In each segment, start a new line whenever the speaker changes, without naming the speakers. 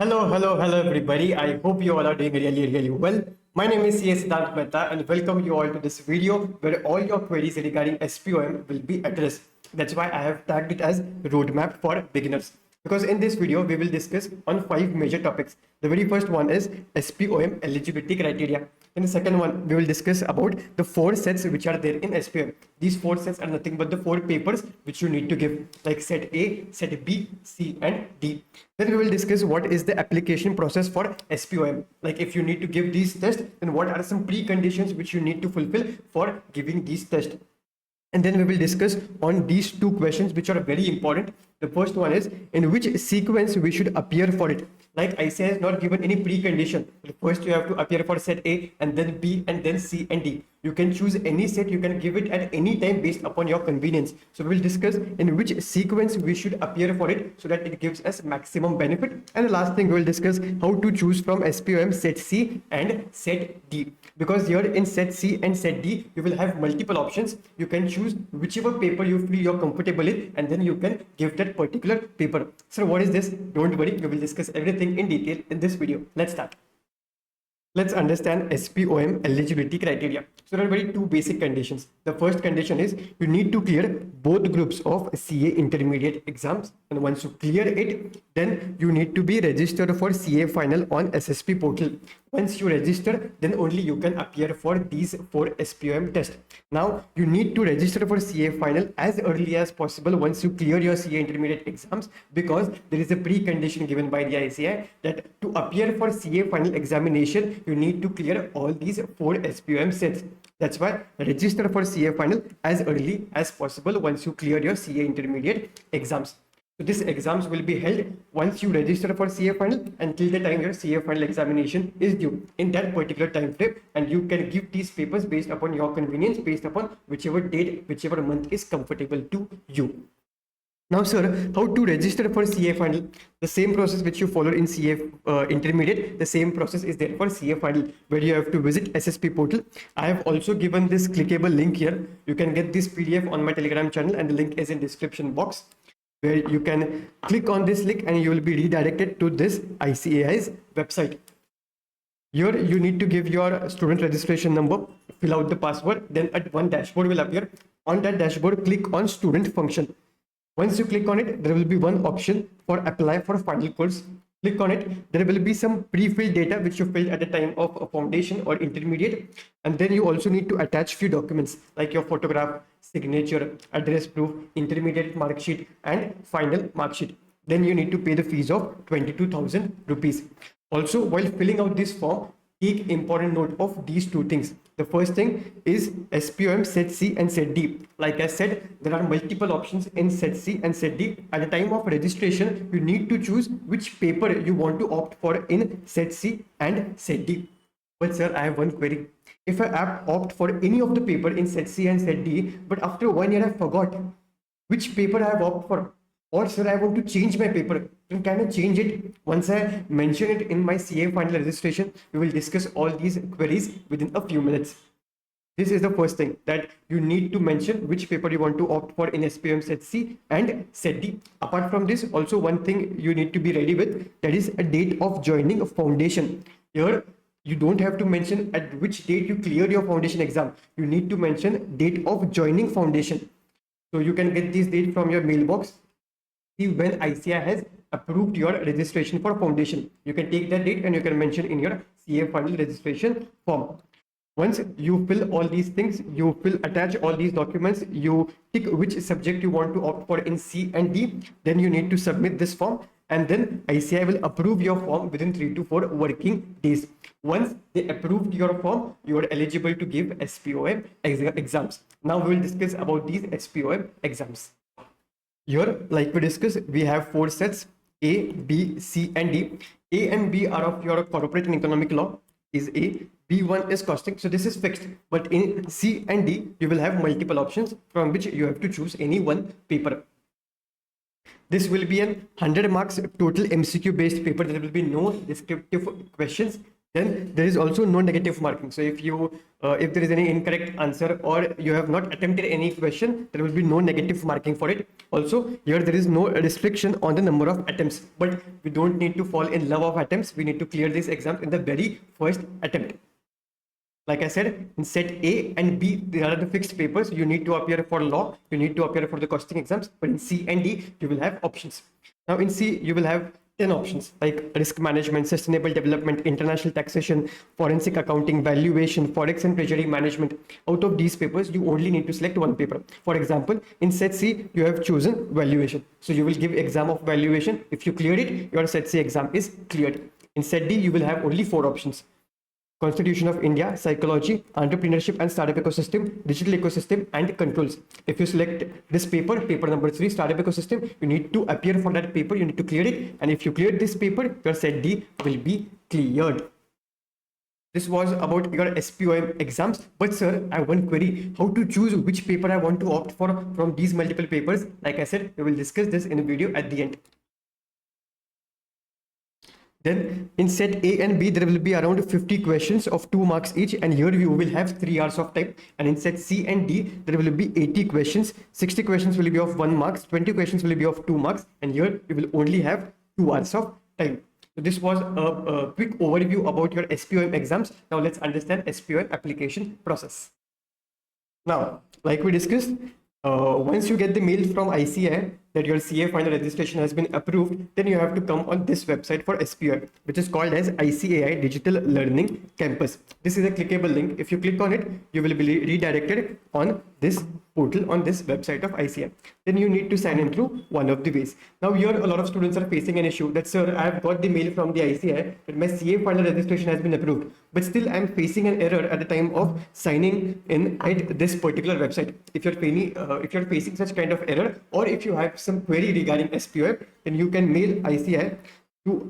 Hello, everybody. I hope you all are doing really well. My name is Siddhant Mehta, and welcome you all to this video where all your queries regarding SPOM will be addressed. That's why I have tagged it as Roadmap for Beginners. Because in this video, we will discuss on 5 major topics. The very first one is SPOM eligibility criteria. In the second one, we will discuss about the 4 sets which are there in SPOM. These 4 sets are nothing but the 4 papers which you need to give, like set A, set B, C, and D. Then we will discuss what is the application process for SPOM. Like if you need to give these tests, then what are some preconditions which you need to fulfill for giving these tests. And then we will discuss on these 2 questions which are very important. The first one is in which sequence we should appear for it. Like ICAI has not given any precondition. First you have to appear for set A and then B and then C and D. You can choose any set, you can give it at any time based upon your convenience. So we will discuss in which sequence we should appear for it so that it gives us maximum benefit. And the last thing we will discuss how to choose from SPOM set C and set D. Because here in set C and set D, you will have multiple options. You can choose whichever paper you feel you're comfortable in and then you can give that particular paper. So what is this? Don't worry, we will discuss everything in detail in this video. Let's start. Let's understand SPOM eligibility criteria. So there are very 2 basic conditions. The first condition is you need to clear both groups of CA intermediate exams, and once you clear it, then you need to be registered for CA final on SSP portal. Once you register, then only you can appear for these 4 SPOM tests. Now you need to register for CA final as early as possible once you clear your CA intermediate exams, because there is a precondition given by the ICAI that to appear for CA final examination, you need to clear all these 4 SPOM sets. That's why register for CA final as early as possible once you clear your CA intermediate exams. So these exams will be held once you register for CA final until the time your CA final examination is due in that particular time frame, and you can give these papers based upon your convenience, based upon whichever date, whichever month is comfortable to you. Now, sir, how to register for CA final? The same process which you follow in CA intermediate, the same process is there for CA final, where you have to visit SSP portal. I have also given this clickable link here. You can get this PDF on my Telegram channel, and the link is in description box, where you can click on this link and you will be redirected to this ICAI's website. Here you need to give your student registration number, fill out the password, then at one dashboard will appear. On that dashboard, click on student function. Once you click on it, there will be one option for apply for final course. Click on it. There will be some pre-filled data which you filled at the time of a foundation or intermediate. And then you also need to attach few documents like your photograph, signature, address proof, intermediate mark sheet, and final mark sheet. Then you need to pay the fees of 22,000 rupees. Also, while filling out this form, take important note of these 2 things. The first thing is SPOM set C and set D. Like I said, there are multiple options in set C and set D. At the time of registration, you need to choose which paper you want to opt for in set C and set D. But sir, I have one query. If I opt for any of the paper in set C and set D, but after 1 year I forgot which paper I have opted for, or sir, I want to change my paper, then can I change it? Once I mention it in my CA final registration, we will discuss all these queries within a few minutes. This is the first thing, that you need to mention which paper you want to opt for in SPOM set C and set D. Apart from this, also one thing you need to be ready with, that is a date of joining a foundation. Here, you don't have to mention at which date you clear your foundation exam. You need to mention date of joining foundation. So you can get this date from your mailbox. See when ICAI has approved your registration for foundation. You can take that date and you can mention in your CA final registration form. Once you fill all these things, you attach all these documents, you tick which subject you want to opt for in C and D, then you need to submit this form, and then ICAI will approve your form within 3 to 4 working days. Once they approved your form, you are eligible to give SPOM exams. Now we will discuss about these SPOM exams. Here, like we discussed, we have 4 sets, A, B, C, and D. A and B are of your corporate and economic law is A. B1 is costing, so this is fixed. But in C and D, you will have multiple options from which you have to choose any one paper. This will be an 100 marks total MCQ based paper. There will be no descriptive questions. Then there is also no negative marking. So if there is any incorrect answer or you have not attempted any question, there will be no negative marking for it. Also, here there is no restriction on the number of attempts, but we don't need to fall in love of attempts. We need to clear this exam in the very first attempt. Like I said, in set A and B, there are the fixed papers. You need to appear for law, you need to appear for the costing exams, but in C and D, you will have options. Now in C, you will have 10 options like risk management, sustainable development, international taxation, forensic accounting, valuation, forex and treasury management. Out of these papers, you only need to select one paper. For example, in set C, you have chosen valuation. So you will give exam of valuation. If you clear it, your set C exam is cleared. In set D, you will have only 4 options. Constitution of India, psychology, entrepreneurship and startup ecosystem, digital ecosystem and controls. If you select this paper, paper number 3, startup ecosystem, you need to appear for that paper, you need to clear it. And if you clear this paper, your set D will be cleared. This was about your SPOM exams. But sir, I have one query. How to choose which paper I want to opt for from these multiple papers? Like I said, we will discuss this in a video at the end. Then in set A and B, there will be around 50 questions of 2 marks each. And here you will have 3 hours of time. And in set C and D, there will be 80 questions. 60 questions will be of 1 mark. 20 questions will be of 2 marks. And here you will only have 2 hours of time. So this was a quick overview about your SPOM exams. Now let's understand SPOM application process. Now, like we discussed, once you get the mail from ICAI that your CA final registration has been approved, then you have to come on this website for SPOM, which is called as ICAI Digital Learning Campus. This is a clickable link. If you click on it, you will be redirected on this portal, on this website of ICAI. Then you need to sign in through one of the ways. Now here a lot of students are facing an issue that, sir, I have got the mail from the ICAI that my CA final registration has been approved, but still I am facing an error at the time of signing in at this particular website. If you're facing such kind of error, or if you have some query regarding SPOM, then you can mail ICAI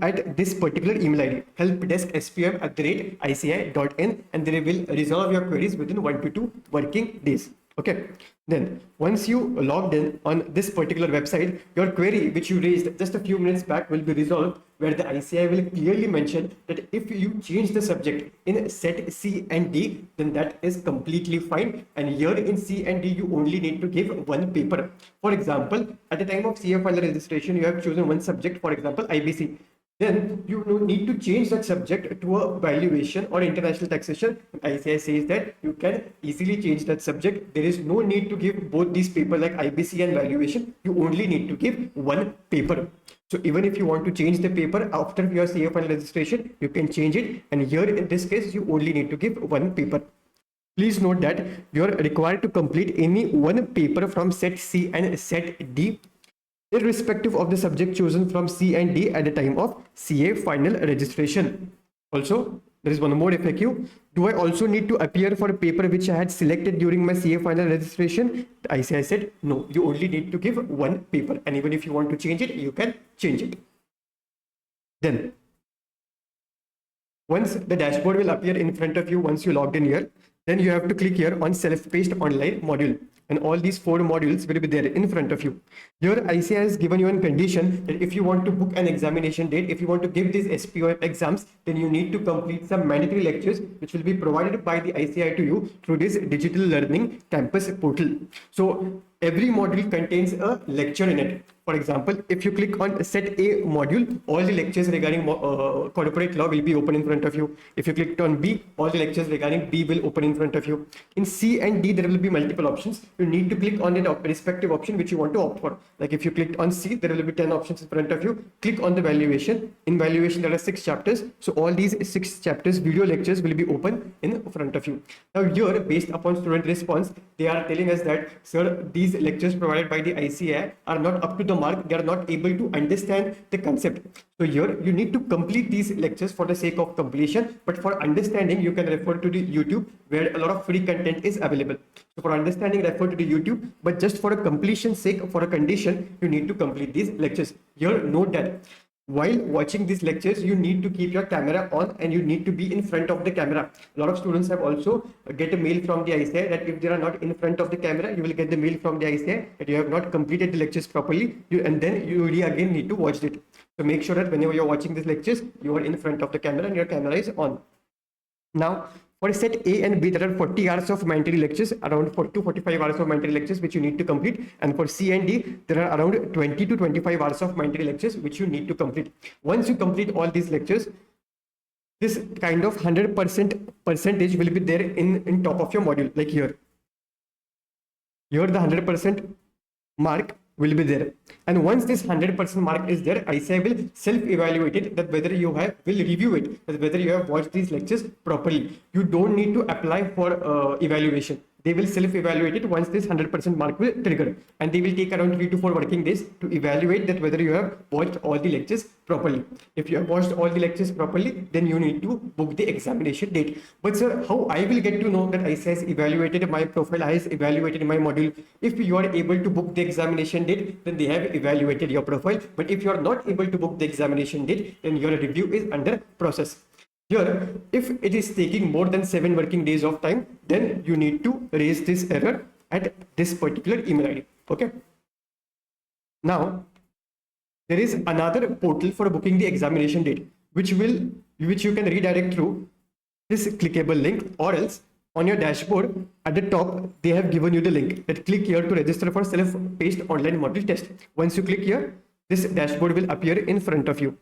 at this particular email ID, helpdeskspom@ici.in, and they will resolve your queries within 1 to 2 working days. Okay, then once you logged in on this particular website, your query which you raised just a few minutes back will be resolved, where the ICAI will clearly mention that if you change the subject in set C and D, then that is completely fine. And here in C and D, you only need to give one paper. For example, at the time of CA final registration, you have chosen one subject, for example, IBC. Then you need to change that subject to a valuation or international taxation. ICAI says that you can easily change that subject. There is no need to give both these papers like IBC and valuation. You only need to give one paper. So even if you want to change the paper after your CA final registration, you can change it. And here in this case, you only need to give one paper. Please note that you are required to complete any one paper from set C and set D, irrespective of the subject chosen from C and D at the time of CA final registration. Also, there is one more FAQ. Do I also need to appear for a paper which I had selected during my CA final registration? The ICAI said, no, you only need to give one paper. And even if you want to change it, you can change it. Then, once the dashboard will appear in front of you once you logged in here, then you have to click here on self-paced online module. And all these 4 modules will be there in front of you. Here ICAI has given you a condition that if you want to book an examination date, if you want to give these SPOM exams, then you need to complete some mandatory lectures which will be provided by the ICAI to you through this digital learning campus portal. So every module contains a lecture in it. For example, if you click on set A module, all the lectures regarding corporate law will be open in front of you. If you click on B, all the lectures regarding B will open in front of you. In C and D, there will be multiple options. You need to click on the respective option which you want to opt for. Like if you clicked on C, there will be 10 options in front of you. Click on the valuation. In valuation, there are 6 chapters. So all these 6 chapters, video lectures will be open in front of you. Now here, based upon student response, they are telling us that, sir, these lectures provided by the ICAI are not up to the mark. They are not able to understand the concept. So here you need to complete these lectures for the sake of completion, but for understanding you can refer to the YouTube, where a lot of free content is available. So for understanding, refer to the YouTube, but just for a completion sake, for a condition, you need to complete these lectures. Here note that while watching these lectures, you need to keep your camera on and you need to be in front of the camera. A lot of students have also get a mail from the ICAI that if they are not in front of the camera, you will get the mail from the ICAI that you have not completed the lectures properly, and then you really again need to watch it. So make sure that whenever you're watching these lectures, you are in front of the camera and your camera is on. Now, for set A and B, there are 40 hours of mandatory lectures, around 40 to 45 hours of mandatory lectures, which you need to complete. And for C and D, there are around 20 to 25 hours of mandatory lectures, which you need to complete. Once you complete all these lectures, this kind of 100% percentage will be there in top of your module, like here. Here, the 100% mark will be there, and once this 100% mark is there, ICAI will self-evaluate it, that whether you have will review it, that whether you have watched these lectures properly. You don't need to apply for evaluation. They will self-evaluate it once this 100% mark will trigger, and they will take around 3 to 4 working days to evaluate that whether you have watched all the lectures properly. If you have watched all the lectures properly, then you need to book the examination date. But sir, how I will get to know that ICAI has evaluated my profile, has evaluated my module? If you are able to book the examination date, then they have evaluated your profile. But if you are not able to book the examination date, then your review is under process. Here, if it is taking more than 7 working days of time, then you need to raise this error at this particular email ID. Okay. Now, there is another portal for booking the examination date, which you can redirect through this clickable link, or else on your dashboard at the top they have given you the link that click here to register for self-paced online module test. Once you click here, this dashboard will appear in front of you.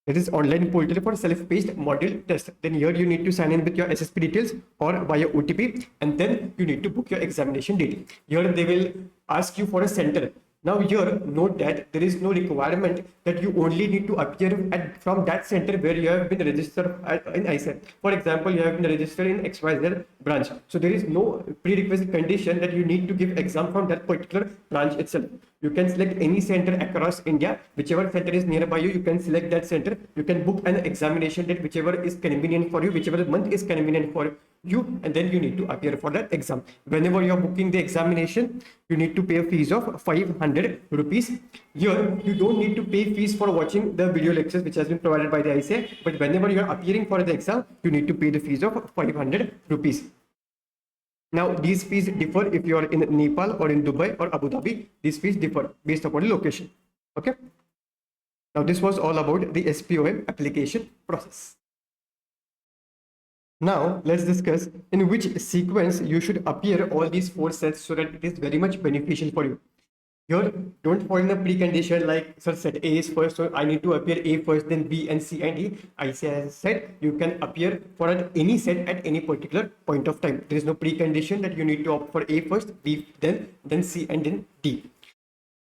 It is online portal for self-paced module test. Then here you need to sign in with your SSP details or via OTP, and then you need to book your examination date. Here they will ask you for a center. Now here, note that there is no requirement that you only need to appear from that center where you have been registered in ICAI. For example, you have been registered in XYZ branch. So there is no prerequisite condition that you need to give exam from that particular branch itself. You can select any center across India. Whichever center is nearby you, you can select that center. You can book an examination date, whichever is convenient for you, whichever month is convenient for you, and then you need to appear for that exam. Whenever you are booking the examination, you need to pay a fees of 500 rupees. Here, you don't need to pay fees for watching the video lectures which has been provided by the ICAI, but whenever you are appearing for the exam, you need to pay the fees of 500 rupees. Now, these fees differ if you are in Nepal or in Dubai or Abu Dhabi. These fees differ based upon the location. Okay. Now, this was all about the SPOM application process. Now, let's discuss in which sequence you should appear all these 4 sets so that it is very much beneficial for you. Here, don't fall in a precondition like, sir, set A is first, so I need to appear A first, then B and C and D. ICAI has said you can appear for any set at any particular point of time. There is no precondition that you need to opt for A first, B, then C, and then D.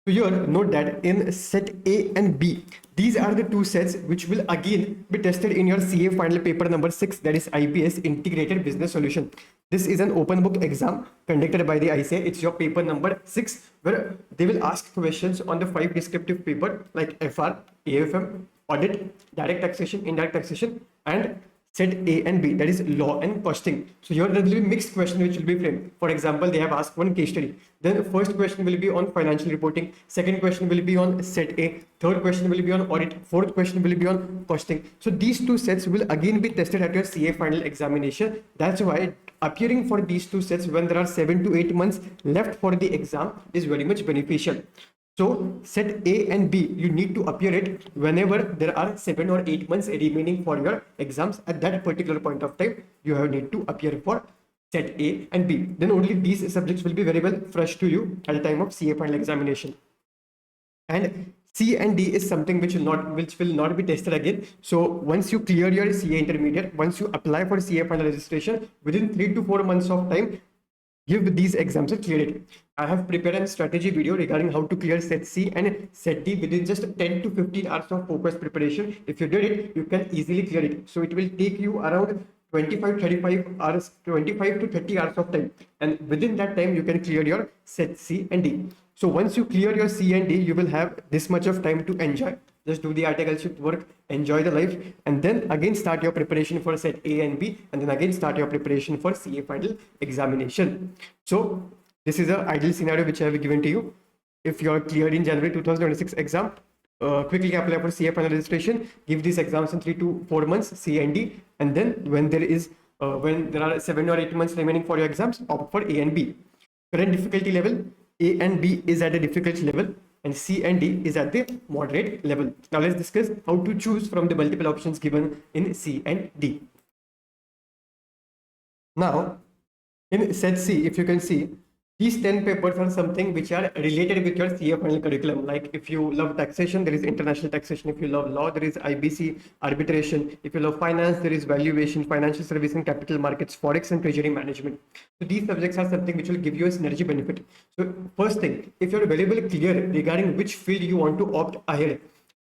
So here, note that in set A and B, these are the 2 sets which will again be tested in your CA final paper number 6, that is IBS Integrated Business Solution. This is an open book exam conducted by the ICAI. It's your paper number 6, where they will ask questions on the 5 descriptive paper like FR, AFM, audit, direct taxation, indirect taxation, and set A and B, that is law and costing. So here there will be mixed question which will be framed. For example, they have asked one case study. Then first question will be on financial reporting. Second question will be on set A. Third question will be on audit. Fourth question will be on costing. So these 2 sets will again be tested at your CA final examination. That's why appearing for these 2 sets when there are 7 to 8 months left for the exam is very much beneficial. So set A and B, you need to appear it whenever there are 7 or 8 months remaining for your exams. At that particular point of time, you have need to appear for set A and B. Then only these subjects will be very well fresh to you at the time of CA final examination. And C and D is something which will not be tested again. So once you clear your CA intermediate, once you apply for CA final registration, within 3 to 4 months of time, give these exams and clear it. I have prepared a strategy video regarding how to clear set C and set D within just 10 to 15 hours of focused preparation. If you did it, you can easily clear it. So it will take you around 25 to 30 hours of time, and within that time you can clear your set C and D. So once you clear your C and D, you will have this much of time to enjoy. Just do the articleship work, enjoy the life, and then again start your preparation for set A and B, and then again start your preparation for CA final examination. So this is an ideal scenario which I have given to you. If you are cleared in January 2026 exam, quickly apply for CA final registration, give these exams in 3 to 4 months, C and D, and then when there are 7 or 8 months remaining for your exams, opt for A and B. Current difficulty level, A and B is at a difficulty level, and C and D is at the moderate level. Now let's discuss how to choose from the multiple options given in C and D. Now, in set C, if you can see, these 10 papers are something which are related with your CA final curriculum. Like if you love taxation, there is international taxation. If you love law, there is IBC, arbitration. If you love finance, there is valuation, financial service and capital markets, forex and treasury management. So these subjects are something which will give you a synergy benefit. So first thing, if you're very well clear regarding which field you want to opt ahead,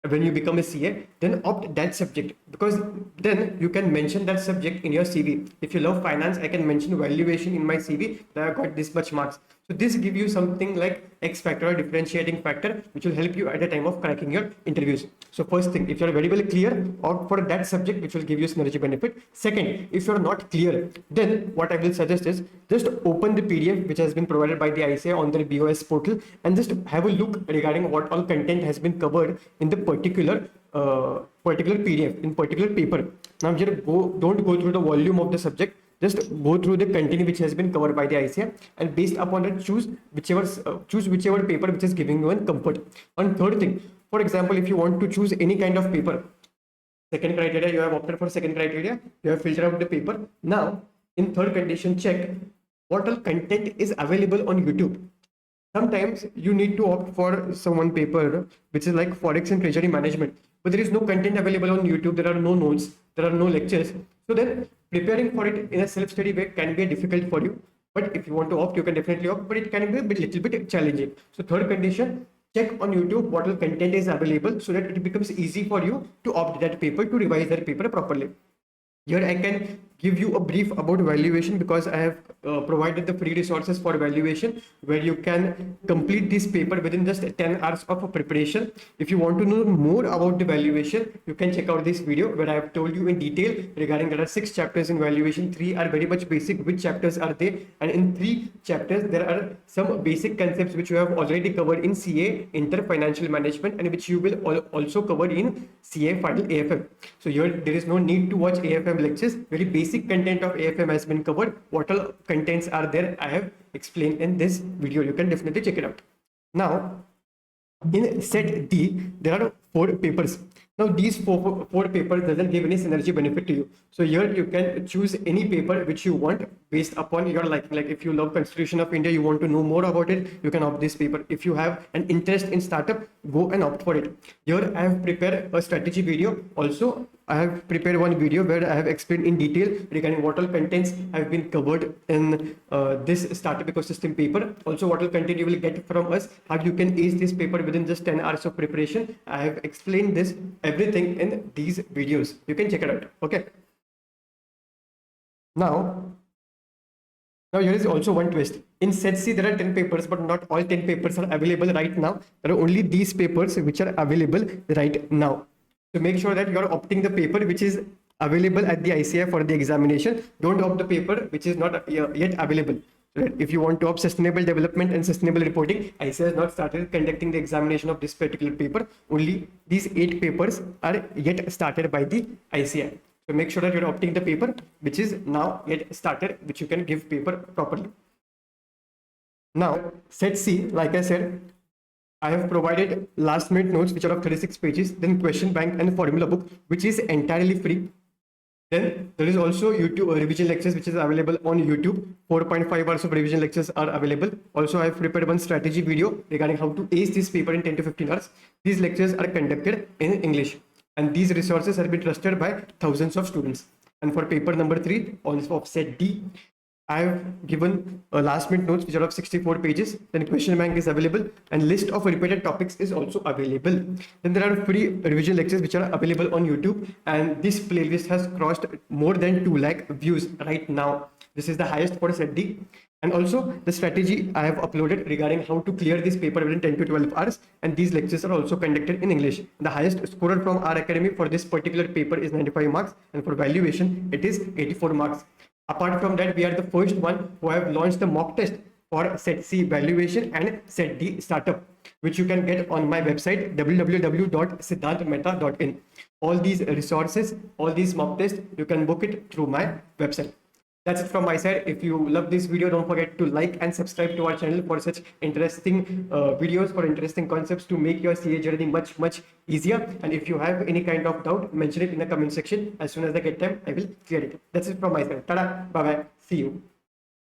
when you become a CA, then opt that subject, because then you can mention that subject in your CV. If you love finance, I can mention valuation in my CV that I got this much marks. So this give you something like X factor or differentiating factor, which will help you at the time of cracking your interviews. So first thing, if you're very well clear, opt for that subject which will give you synergy benefit. Second, if you're not clear, then what I will suggest is just open the PDF which has been provided by the ICAI on their BOS portal and just have a look regarding what all content has been covered in the particular PDF, in particular paper. Now here don't go through the volume of the subject. Just go through the content which has been covered by the ICAI, and based upon that, choose whichever paper which is giving you a comfort. And third thing, for example, if you want to choose any kind of paper, second criteria, you have opted for second criteria, you have filtered out the paper. Now, in third condition, check what all content is available on YouTube. Sometimes you need to opt for some one paper which is like forex and treasury management, but there is no content available on YouTube. There are no notes, there are no lectures. So then preparing for it in a self-study way can be difficult for you. But if you want to opt, you can definitely opt, but it can be a little bit challenging. So third condition, check on YouTube what all content is available so that it becomes easy for you to opt that paper, to revise that paper properly. Here I can give you a brief about valuation, because I have provided the free resources for valuation where you can complete this paper within just 10 hours of preparation. If you want to know more about the valuation, you can check out this video where I have told you in detail regarding there are 6 chapters in valuation. 3 are very much basic, which chapters are they, and in 3 chapters there are some basic concepts which you have already covered in CA Inter Financial Management, and which you will also cover in CA Final AFM. So here there is no need to watch AFM lectures. Very basic content of AFM has been covered. What all contents are there, I have explained in this video. You can definitely check it out. Now, in set D, there are 4 papers. Now, these four papers doesn't give any synergy benefit to you. So here you can choose any paper which you want based upon your liking. Like if you love Constitution of India, you want to know more about it, you can opt this paper. If you have an interest in startup, go and opt for it. Here I have prepared a strategy video. Also, I have prepared one video where I have explained in detail regarding what all contents have been covered in this startup ecosystem paper. Also, what all content you will get from us, how you can ace this paper within just 10 hours of preparation. I have explained this everything in these videos. You can check it out. Okay. Now here is also one twist. In set C, there are 10 papers, but not all 10 papers are available right now. There are only these papers which are available right now. So make sure that you are opting the paper which is available at the ICAI for the examination. Don't opt the paper which is not yet available. So if you want to opt sustainable development and sustainable reporting, ICAI has not started conducting the examination of this particular paper. Only these 8 papers are yet started by the ICAI. So make sure that you're opting the paper which is now yet started, which you can give paper properly. Now, set C, like I said, I have provided last minute notes which are of 36 pages, then question bank and formula book, which is entirely free. Then there is also YouTube revision lectures which is available on YouTube. 4.5 hours of revision lectures are available. Also, I have prepared one strategy video regarding how to ace this paper in 10 to 15 hours. These lectures are conducted in English, and these resources have been trusted by thousands of students. And for paper number 3 of set D, I have given last minute notes which are of 64 pages. Then question bank is available, and list of repeated topics is also available. Then there are free revision lectures which are available on YouTube, and this playlist has crossed more than 2 lakh views right now. This is the highest for set D. And also the strategy I have uploaded regarding how to clear this paper within 10 to 12 hours, and these lectures are also conducted in English. The highest scorer from our academy for this particular paper is 95 marks, and for valuation it is 84 marks. Apart from that, we are the first one who have launched the mock test for set C valuation and set D startup, which you can get on my website www.siddhantmehta.in. All these resources, all these mock tests, you can book it through my website. That's it from my side. If you love this video, don't forget to like and subscribe to our channel for such interesting videos or interesting concepts to make your CA journey much easier. And if you have any kind of doubt, mention it in the comment section. As soon as I get time, I will clear it. That's it from my side. Tada, bye bye, see you.